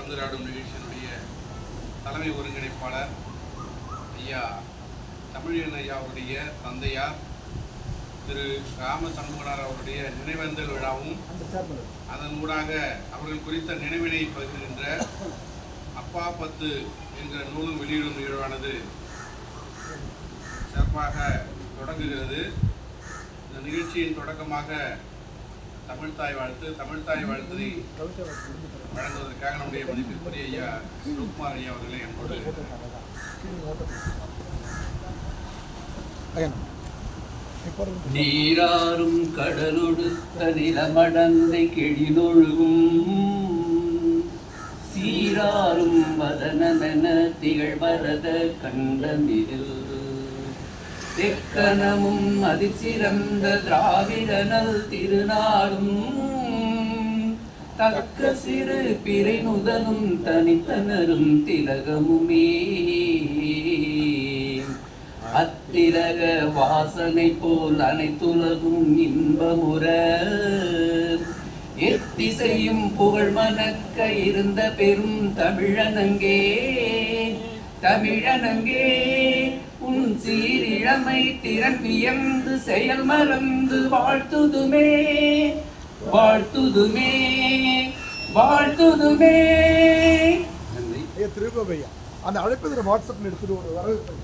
கலந்துரையாடும் நிகழ்ச்சியினுடைய தலைமை ஒருங்கிணைப்பாளர் ஐயா தமிழன் ஐயா அவருடைய தந்தையார் திரு ராம சண்முகனார் அவருடைய நினைவேந்தல் விழாவும் அதன் ஊடாக அவர்கள் குறித்த நினைவினை பகிர்கின்ற அப்பா 10 என்கிற நூலும் வெளியிடும் நிகழ்வானது சிறப்பாக தொடங்குகிறது. இந்த நிகழ்ச்சியின் தொடக்கமாக தமிழ்தாய் வாழ்த்தினை வழங்குவதற்காக நம்முடைய மதிப்பிற்குரிய ஐயா சிவகுமார் ஐயா அவர்களை என்போடு நீராறும் கடலொடுத்த நிலமடந்தை கெழிலொழுகும் சீராறும் வதனமென திகழ்வரத கண்டமிதில் தெக்கணமும் அதிசிறந்த திராவிடனல் திருநாடும் தக்க சிறு பிறை நுதலும் தனித்தனரும் திலகமுமே அத்திலக வாசனை போல் அனைத்துலகும் இன்பமுற எத்திசையும் புகழ் மணக்க இருந்த பெரும் தமிழனங்கே உன் சீரிழமை திறன் வியந்து செயல் மறந்து வாழ்த்துதுமே திருப்பையா அந்த அழைப்பதில் வாட்ஸ்அப்ல எடுத்துட்டு ஒரு வரவேற்பு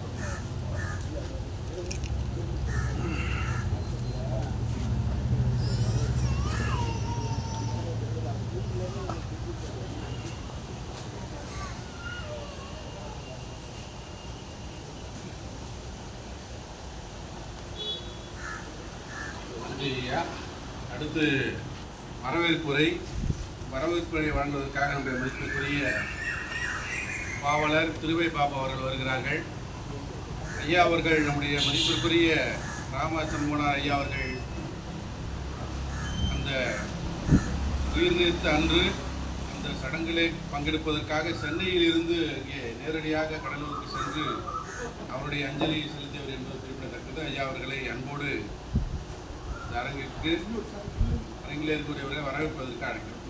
அடுத்து வரவேற்புரை வழங்குவதற்காக நம்முடைய மதிப்பிற்குரிய பாவலர் திருவை பாபா அவர்கள் வருகிறார்கள். ஐயா அவர்கள் நம்முடைய மதிப்பிற்குரிய ராம சண்முகனார் ஐயா அவர்கள் அந்த உயிர் நீத்த அன்று அந்த சடங்கிலே பங்கெடுப்பதற்காக சென்னையில் இருந்து இங்கே நேரடியாக கடலூருக்கு சென்று அவருடைய அஞ்சலி செலுத்தியவர் என்பது குறிப்பிடத்தக்கது. ஐயா அவர்களை அன்போடு அரங்கிலே இருக்கக்கூடியவரை வரவேற்பதற்கு அழைக்கிறோம்.